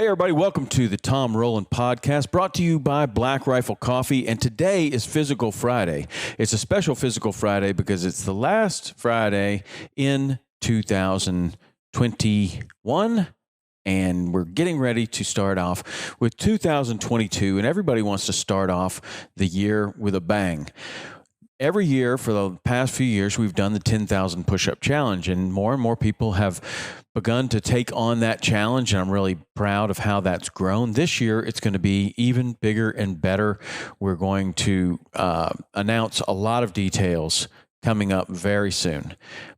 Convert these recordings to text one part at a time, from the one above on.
Hey, everybody, welcome to the Tom Rowland podcast, brought to you by Black Rifle Coffee. And today is Physical Friday. It's a special Physical Friday because it's the last Friday in 2021. And we're getting ready to start off with 2022. And everybody wants to start off the year with a bang. Every year for the past few years, we've done the 10,000 push-up challenge, and more people have begun to take on that challenge, and I'm really proud of how that's grown. This year, it's going to be even bigger and better. We're going to announce a lot of details coming up very soon.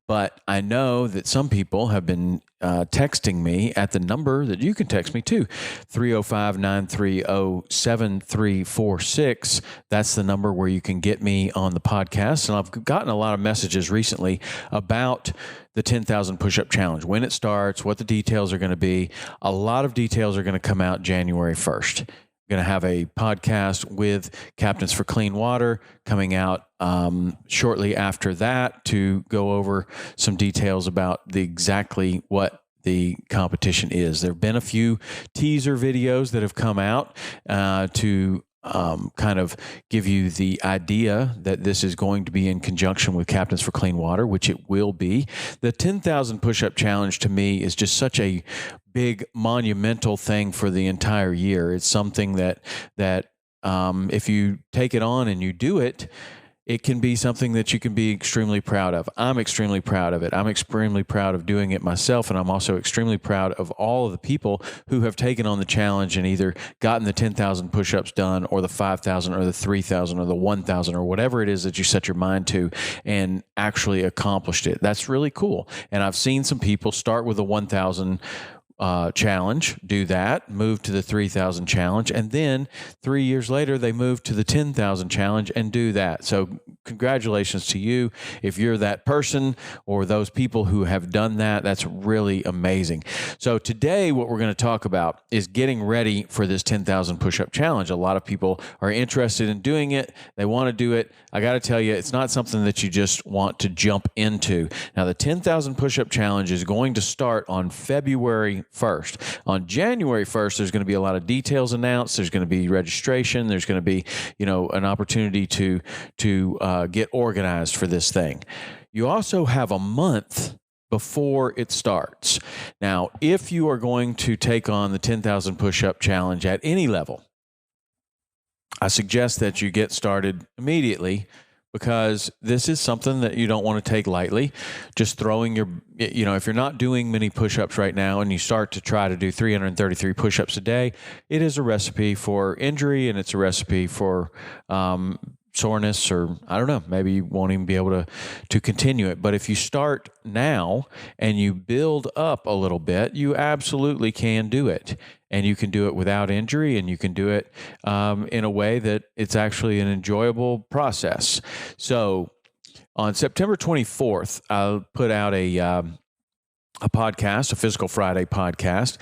But I know that some people have been texting me at the number that you can text me to, 305-930-7346. That's the number where you can get me on the podcast. And I've gotten a lot of messages recently about the 10,000 push-up challenge, when it starts, what the details are going to be. A lot of details are going to come out January 1st. Going to have a podcast with Captains for Clean Water coming out shortly after that to go over some details about exactly what the competition is. There have been a few teaser videos that have come out to kind of give you the idea that this is going to be in conjunction with Captains for Clean Water, which it will be. The 10,000 push-up challenge to me is just such a big monumental thing for the entire year. It's something that if you take it on and you do it, it can be something that you can be extremely proud of. I'm extremely proud of it. I'm extremely proud of doing it myself, and I'm also extremely proud of all of the people who have taken on the challenge and either gotten the 10,000 push-ups done or the 5,000 or the 3,000 or the 1,000 or whatever it is that you set your mind to and actually accomplished it. That's really cool. And I've seen some people start with the 1,000 challenge, do that, move to the 3,000 challenge, and then 3 years later they move to the 10,000 challenge and do that. So congratulations to you if you're that person or those people who have done that. That's really amazing. So today what we're going to talk about is getting ready for this 10,000 push-up challenge. A lot of people are interested in doing it. They want to do it. I got to tell you, it's not something that you just want to jump into. Now, the 10,000 push-up challenge is going to start on February 1st. On January 1st, there's going to be a lot of details announced. There's going to be registration. There's going to be, an opportunity to get organized for this thing. You also have a month before it starts. Now, if you are going to take on the 10,000 push-up challenge at any level, I suggest that you get started immediately, because this is something that you don't want to take lightly. Just throwing if you're not doing many push-ups right now and you start to try to do 333 push-ups a day, it is a recipe for injury, and it's a recipe for soreness, or I don't know, maybe you won't even be able to continue it. But if you start now and you build up a little bit, you absolutely can do it. And you can do it without injury, and you can do it in a way that it's actually an enjoyable process. So on September 24th, I'll put out a podcast, a Physical Friday podcast,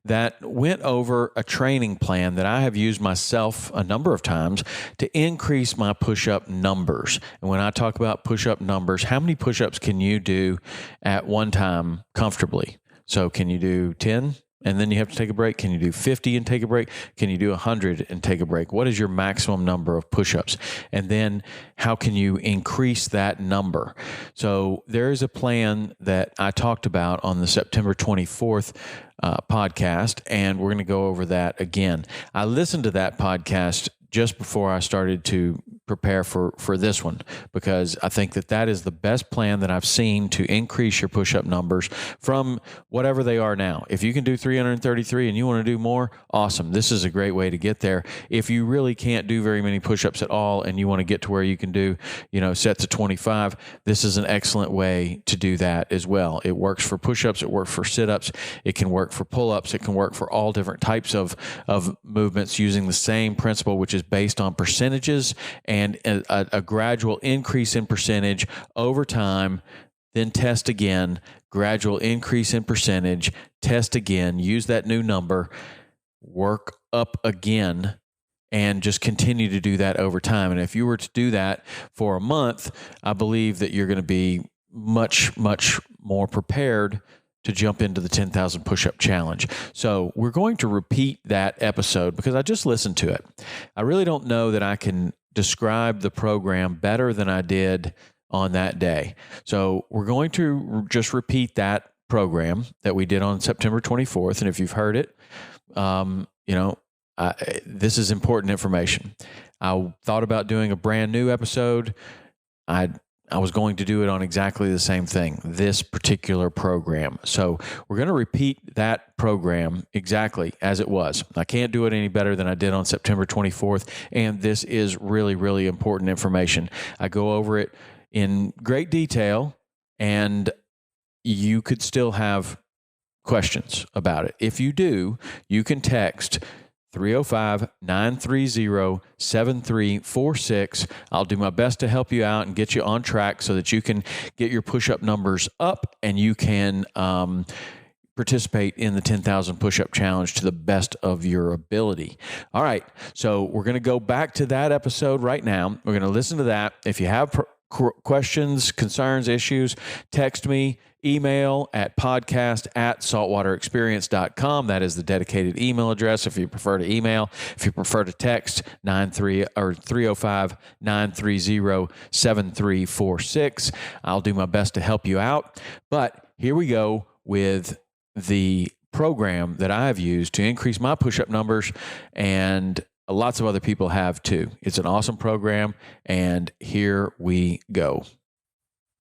that went over a training plan that I have used myself a number of times to increase my push-up numbers. And when I talk about push-up numbers, how many push-ups can you do at one time comfortably? So can you do 10? And then you have to take a break? Can you do 50 and take a break? Can you do 100 and take a break? What is your maximum number of push-ups? And then how can you increase that number? So there is a plan that I talked about on the September 24th podcast, and we're going to go over that again. I listened to that podcast just before I started to prepare for this one, because I think that is the best plan that I've seen to increase your push-up numbers from whatever they are now. If you can do 333 and you want to do more, awesome. This is a great way to get there. If you really can't do very many push-ups at all and you want to get to where you can do, sets of 25, this is an excellent way to do that as well. It works for push-ups. It works for sit-ups. It can work for pull-ups. It can work for all different types of movements using the same principle, which is based on percentages and a gradual increase in percentage over time, then test again, gradual increase in percentage, test again, use that new number, work up again, and just continue to do that over time. And if you were to do that for a month, I believe that you're going to be much, much more prepared to jump into the 10,000 push-up challenge. So we're going to repeat that episode because I just listened to it. I really don't know that I can describe the program better than I did on that day. So we're going to just repeat that program that we did on September 24th. And if you've heard it, this is important information. I thought about doing a brand new episode. I was going to do it on exactly the same thing, this particular program. So we're going to repeat that program exactly as it was. I can't do it any better than I did on September 24th. And this is really, really important information. I go over it in great detail, and you could still have questions about it. If you do, you can text 305-930-7346. I'll do my best to help you out and get you on track so that you can get your push-up numbers up and you can participate in the 10,000 push-up challenge to the best of your ability. All right, so we're going to go back to that episode right now. We're going to listen to that. If you have questions, concerns, issues, text me, email at podcast@saltwaterexperience.com. That is the dedicated email address if you prefer to email. If you prefer to text, 305-930-7346. I'll do my best to help you out. But here we go with the program that I've used to increase my push-up numbers, and lots of other people have too. It's an awesome program, and here we go.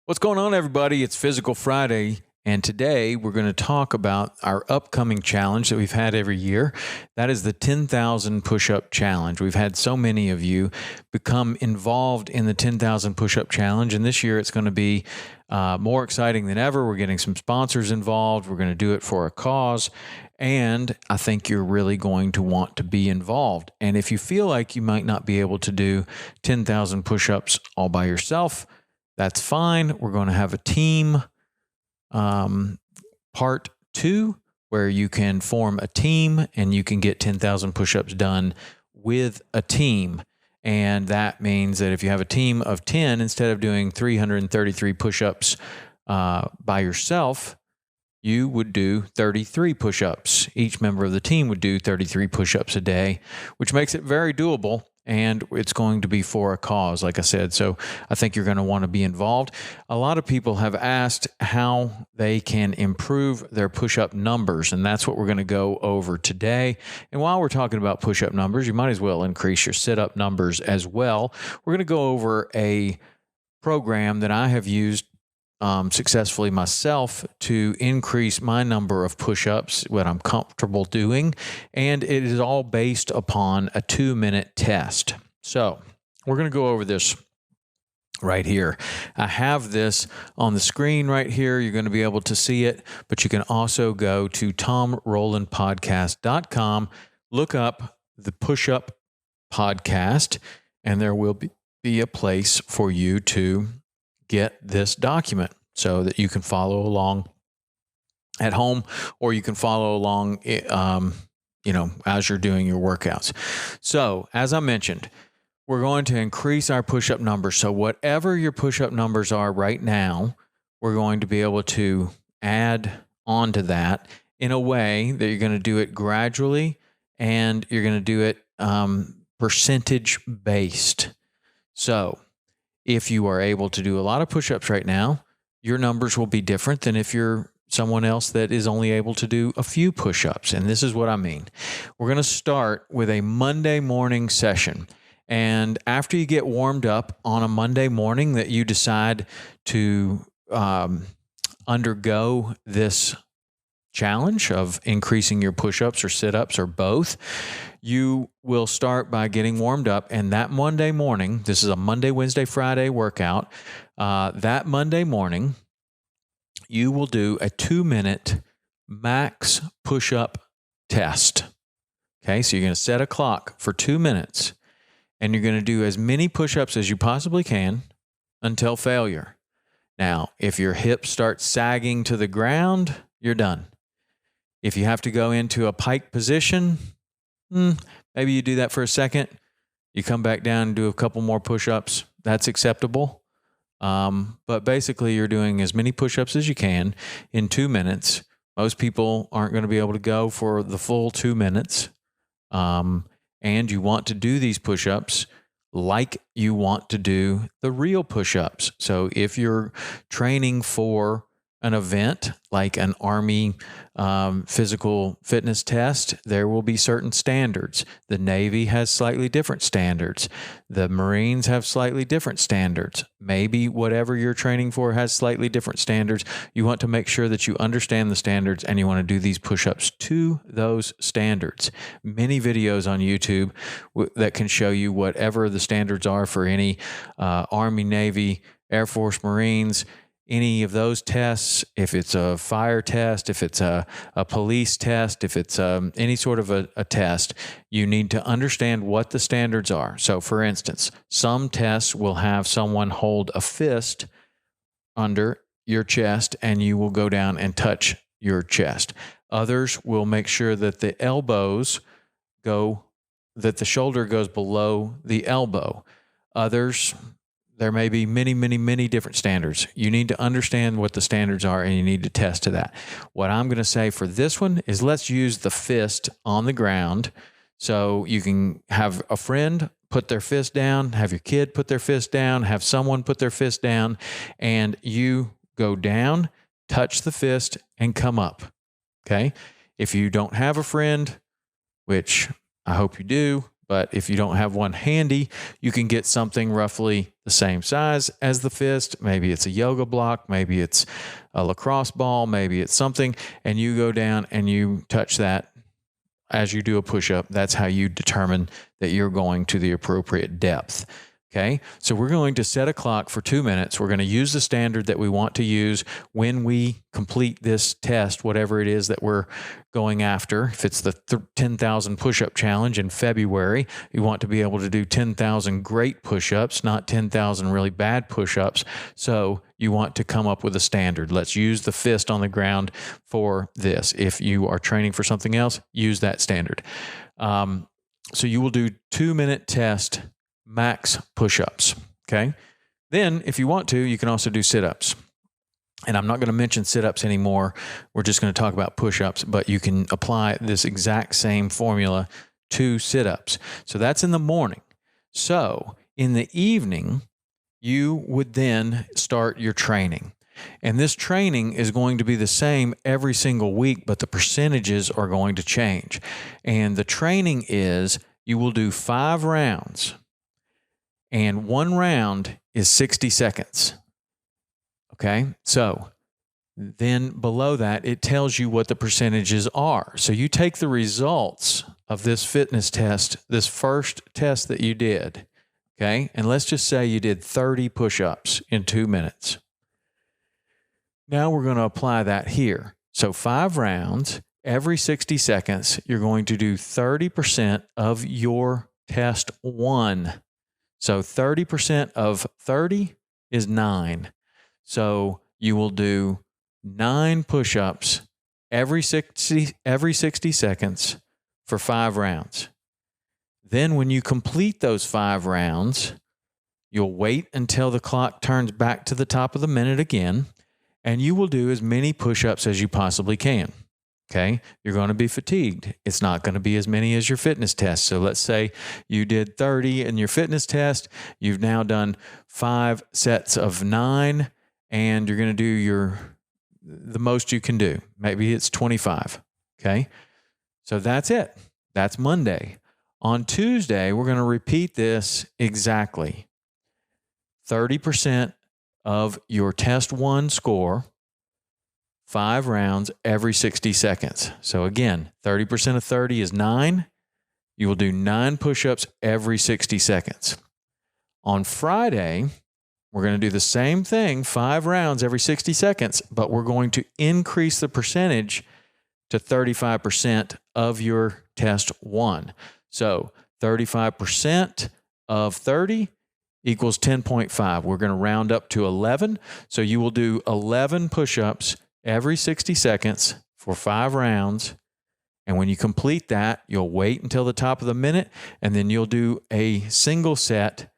What's going on, everybody? It's Physical Friday, and today we're going to talk about our upcoming challenge that we've had every year. That is the 10,000 push-up challenge. We've had so many of you become involved in the 10,000 push-up challenge, and this year it's going to be more exciting than ever. We're getting some sponsors involved. We're going to do it for a cause, and I think you're really going to want to be involved. And if you feel like you might not be able to do 10,000 push-ups all by yourself, that's fine. We're going to have a team part 2 where you can form a team and you can get 10,000 push-ups done with a team. And that means that if you have a team of 10, instead of doing 333 push-ups by yourself, you would do 33 push-ups. Each member of the team would do 33 push-ups a day, which makes it very doable. And it's going to be for a cause, like I said. So I think you're going to want to be involved. A lot of people have asked how they can improve their push-up numbers, and that's what we're going to go over today. And while we're talking about push-up numbers, you might as well increase your sit-up numbers as well. We're going to go over a program that I have used successfully myself to increase my number of push-ups, what I'm comfortable doing, and it is all based upon a 2-minute test. So we're going to go over this right here. I have this on the screen right here. You're going to be able to see it, but you can also go to tomrowlandpodcast.com, look up the Push-Up Podcast, and there will be a place for you to get this document so that you can follow along at home, or you can follow along, as you're doing your workouts. So as I mentioned, we're going to increase our push-up numbers. So whatever your push-up numbers are right now, we're going to be able to add on to that in a way that you're going to do it gradually, and you're going to do it percentage based. So if you are able to do a lot of push-ups right now, your numbers will be different than if you're someone else that is only able to do a few push-ups. And this is what I mean. We're going to start with a Monday morning session. And after you get warmed up on a Monday morning that you decide to undergo this challenge of increasing your push-ups or sit-ups or both, you will start by getting warmed up. And that Monday morning, this is a Monday, Wednesday, Friday workout. That Monday morning, you will do a 2-minute max push-up test. Okay, so you're going to set a clock for 2 minutes, and you're going to do as many push-ups as you possibly can until failure. Now, if your hips start sagging to the ground, you're done. If you have to go into a pike position, maybe you do that for a second. You come back down and do a couple more push-ups. That's acceptable. But basically, you're doing as many push-ups as you can in 2 minutes Most people aren't going to be able to go for the full 2 minutes. And you want to do these push-ups like you want to do the real push-ups. So if you're training for an event like an Army physical fitness test, there will be certain standards. The Navy has slightly different standards. The Marines have slightly different standards. Maybe whatever you're training for has slightly different standards. You want to make sure that you understand the standards and you want to do these push-ups to those standards. Many videos on YouTube that can show you whatever the standards are for any Army, Navy, Air Force, Marines, any of those tests, if it's a fire test, if it's a police test, if it's any sort of a test, you need to understand what the standards are. So for instance, some tests will have someone hold a fist under your chest and you will go down and touch your chest. Others will make sure that the shoulder goes below the elbow. Others, there may be many, many, many different standards. You need to understand what the standards are and you need to test to that. What I'm going to say for this one is let's use the fist on the ground. So you can have a friend put their fist down, have your kid put their fist down, have someone put their fist down, and you go down, touch the fist, and come up. Okay? If you don't have a friend, which I hope you do, but if you don't have one handy, you can get something roughly the same size as the fist. Maybe it's a yoga block, maybe it's a lacrosse ball, maybe it's something, and you go down and you touch that as you do a push-up. That's how you determine that you're going to the appropriate depth. Okay, so we're going to set a clock for 2 minutes. We're going to use the standard that we want to use when we complete this test, whatever it is that we're going after. If it's the 10,000 push-up challenge in February, you want to be able to do 10,000 great push-ups, not 10,000 really bad push-ups. So you want to come up with a standard. Let's use the fist on the ground for this. If you are training for something else, use that standard. So you will do 2-minute test max push-ups, okay? Then, if you want to, you can also do sit-ups. And I'm not going to mention sit-ups anymore. We're just going to talk about push-ups, but you can apply this exact same formula to sit-ups. So that's in the morning. So in the evening, you would then start your training. And this training is going to be the same every single week, but the percentages are going to change. And the training is you will do 5 rounds. And 1 round is 60 seconds. Okay, so then below that, it tells you what the percentages are. So you take the results of this fitness test, this first test that you did, okay, and let's just say you did 30 push-ups in 2 minutes. Now we're going to apply that here. So 5 rounds, every 60 seconds, you're going to do 30% of your test 1. So 30% of 30 is 9. So you will do 9 push-ups every 60 seconds for 5 rounds. Then when you complete those 5 rounds, you'll wait until the clock turns back to the top of the minute again, and you will do as many push-ups as you possibly can. Okay, you're going to be fatigued. It's not going to be as many as your fitness test. So let's say you did 30 in your fitness test. You've now done 5 sets of 9, and you're going to do the most you can do. Maybe it's 25. Okay, so that's it. That's Monday. On Tuesday, we're going to repeat this exactly. 30% of your test 1 score. 5 rounds every 60 seconds. So again, 30% of 30 is 9. You will do 9 push-ups every 60 seconds. On Friday, we're going to do the same thing, 5 rounds every 60 seconds, but we're going to increase the percentage to 35% of your test 1. So 35% of 30 equals 10.5. We're going to round up to 11. So you will do 11 push-ups every 60 seconds for 5 rounds. And when you complete that, you'll wait until the top of the minute, and then you'll do a single set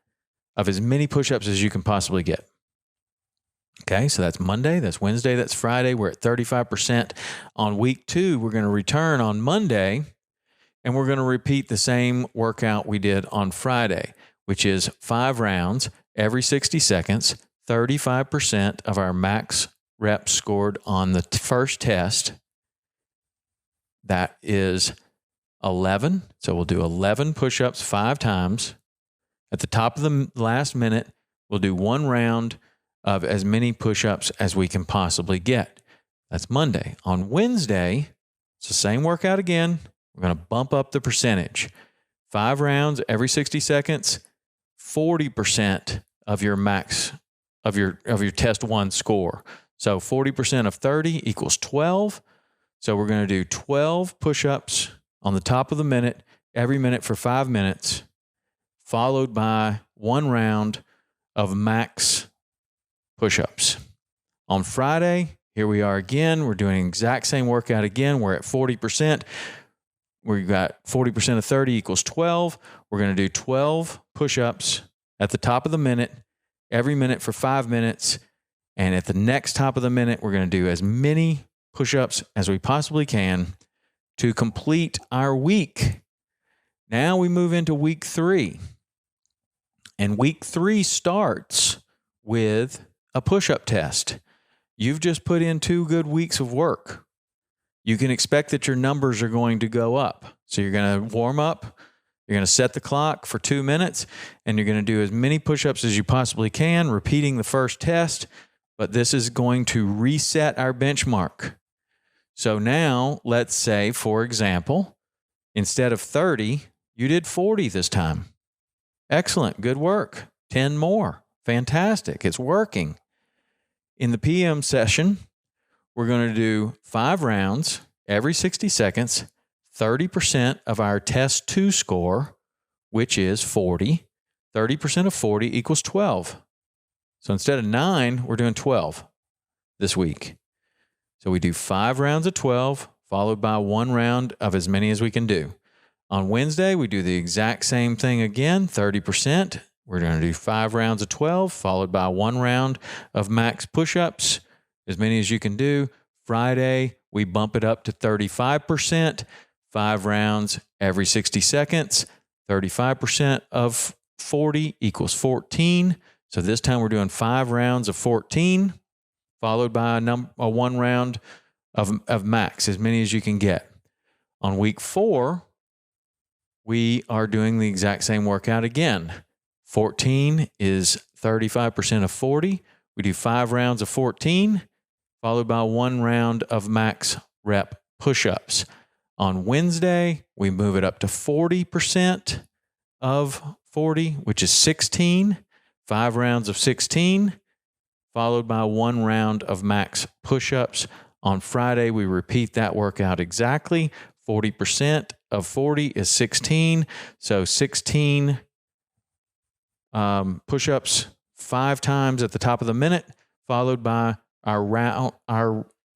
of as many push-ups as you can possibly get. Okay, so that's Monday, that's Wednesday, that's Friday. We're at 35%. On week 2, we're going to return on Monday, and we're going to repeat the same workout we did on Friday, which is 5 rounds every 60 seconds, 35% of our max reps scored on the first test. That is 11. So we'll do 11 push-ups 5 times. At the top of the last minute, we'll do 1 round of as many push-ups as we can possibly get. That's Monday. On Wednesday, it's the same workout again. We're going to bump up the percentage. 5 rounds every 60 seconds, 40% of your max of your test 1 score. So 40% of 30 equals 12. So we're going to do 12 push-ups on the top of the minute, every minute for 5 minutes, followed by 1 round of max push-ups. On Friday, here we are again. We're doing the exact same workout again. We're at 40%. We've got 40% of 30 equals 12. We're going to do 12 push-ups at the top of the minute, every minute for 5 minutes. And at the next top of the minute, we're going to do as many push-ups as we possibly can to complete our week. Now we move into week 3. And week 3 starts with a push-up test. You've just put in 2 good weeks of work. You can expect that your numbers are going to go up. So you're going to warm up, you're going to set the clock for 2 minutes, and you're going to do as many push-ups as you possibly can, repeating the first test. But this is going to reset our benchmark. So now, let's say, for example, instead of 30, you did 40 this time. Excellent. Good work. 10 more. Fantastic. It's working. In the PM session, we're going to do 5 rounds every 60 seconds, 30% of our test 2 score, which is 40. 30% of 40 equals 12. So instead of 9, we're doing 12 this week. So we do 5 rounds of 12, followed by 1 round of as many as we can do. On Wednesday, we do the exact same thing again, 30%. We're going to do 5 rounds of 12, followed by 1 round of max push-ups, as many as you can do. Friday, we bump it up to 35%, 5 rounds every 60 seconds. 35% of 40 equals 14. So this time we're doing 5 rounds of 14, followed by a 1 round of max, as many as you can get. On week 4, we are doing the exact same workout again. 14 is 35% of 40. We do 5 rounds of 14, followed by 1 round of max rep push-ups. On Wednesday, we move it up to 40% of 40, which is 16. 5 rounds of 16, followed by 1 round of max push-ups. On Friday, we repeat that workout exactly. 40% of 40 is 16. So 16 push-ups 5 times at the top of the minute, followed by our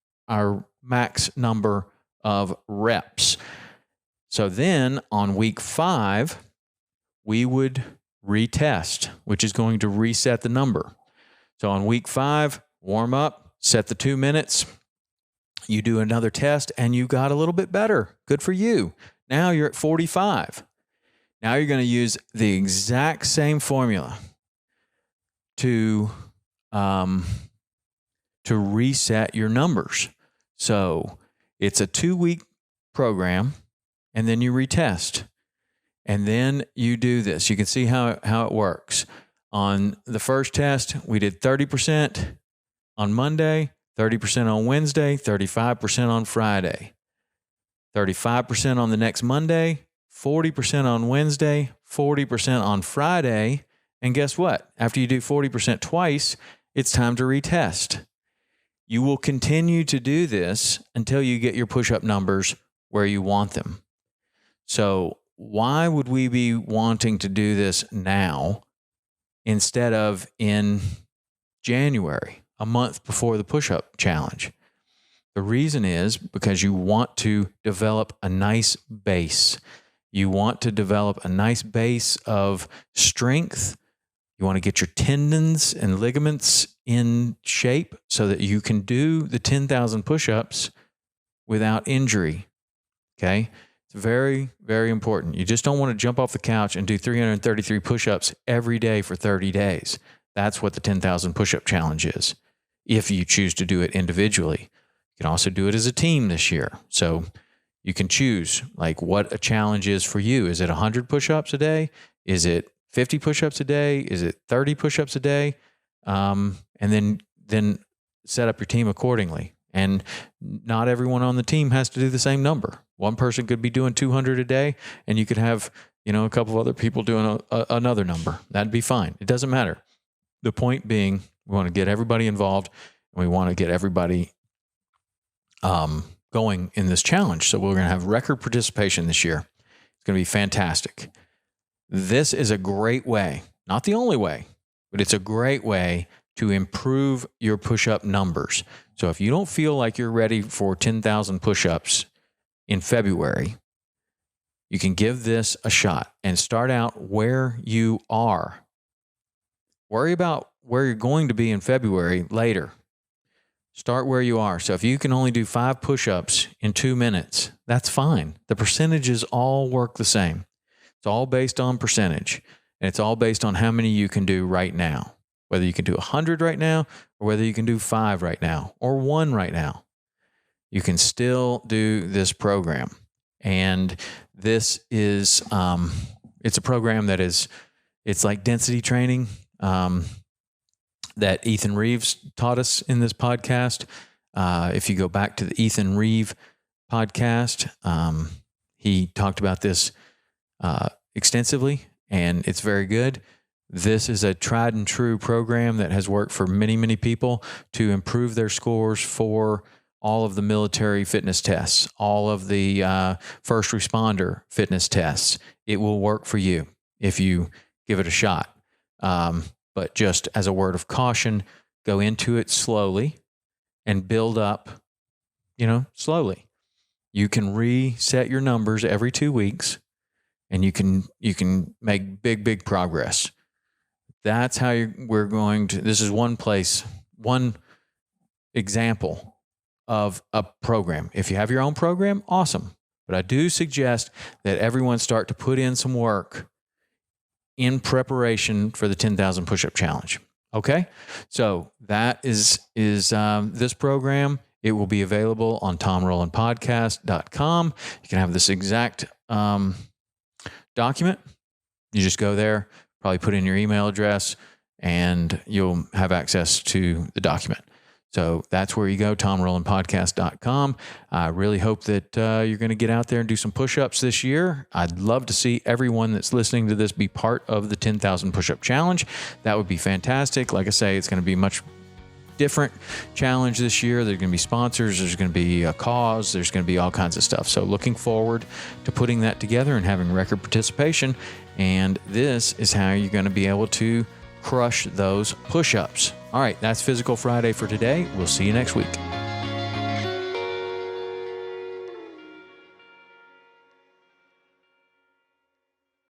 max number of reps. So then on week 5, we would retest, which is going to reset the number. So on week 5, warm up, set the 2 minutes. You do another test and you got a little bit better. Good for you. Now you're at 45. Now you're going to use the exact same formula to reset your numbers. So it's a 2-week program, and then you retest. And then you do this. You can see how it works. On the first test, we did 30% on Monday, 30% on Wednesday, 35% on Friday, 35% on the next Monday, 40% on Wednesday, 40% on Friday. And guess what? After you do 40% twice, it's time to retest. You will continue to do this until you get your push-up numbers where you want them. So why would we be wanting to do this now instead of in January, a month before the push-up challenge? The reason is because you want to develop a nice base. You want to develop a nice base of strength. You want to get your tendons and ligaments in shape so that you can do the 10,000 push-ups without injury. Okay? It's very, very important. You just don't want to jump off the couch and do 333 push-ups every day for 30 days. That's what the 10,000 push-up challenge is, if you choose to do it individually. You can also do it as a team this year. So you can choose like what a challenge is for you. Is it 100 push-ups a day? Is it 50 push-ups a day? Is it 30 push-ups a day? And then set up your team accordingly. And not everyone on the team has to do the same number. One person could be doing 200 a day, and you could have, a couple of other people doing another number. That'd be fine. It doesn't matter. The point being, we want to get everybody involved, and we want to get everybody going in this challenge. So we're going to have record participation this year. It's going to be fantastic. This is a great way, not the only way, but it's a great way to improve your push-up numbers. So if you don't feel like you're ready for 10,000 push-ups in February, you can give this a shot and start out where you are. Worry about where you're going to be in February later. Start where you are. So if you can only do 5 push-ups in 2 minutes, that's fine. The percentages all work the same. It's all based on percentage, and it's all based on how many you can do right now. Whether you can do 100 right now, or whether you can do 5 right now, or 1 right now. You can still do this program. And this is, it's a program that it's like density training that Ethan Reeves taught us in this podcast. If you go back to the Ethan Reeve podcast, he talked about this extensively, and it's very good. This is a tried and true program that has worked for many, many people to improve their scores for all of the military fitness tests, all of the first responder fitness tests. It will work for you if you give it a shot. But just as a word of caution, go into it slowly and build up, slowly. You can reset your numbers every 2 weeks, and you can make big, big progress. That's how we're going to, this is one example of a program. If you have your own program, awesome. But I do suggest that everyone start to put in some work in preparation for the 10,000 push-up challenge. Okay? So that is this program. It will be available on TomRowlandPodcast.com. You can have this exact document. You just go there, probably put in your email address, and you'll have access to the document. So that's where you go, TomRowlandPodcast.com. I really hope that you're going to get out there and do some push-ups this year. I'd love to see everyone that's listening to this be part of the 10,000 push-up challenge. That would be fantastic. Like I say, it's going to be much different challenge this year. There's going to be sponsors. There's going to be a cause. There's going to be all kinds of stuff. So looking forward to putting that together and having record participation. And this is how you're going to be able to crush those push-ups. All right, that's Physical Friday for today. We'll see you next week.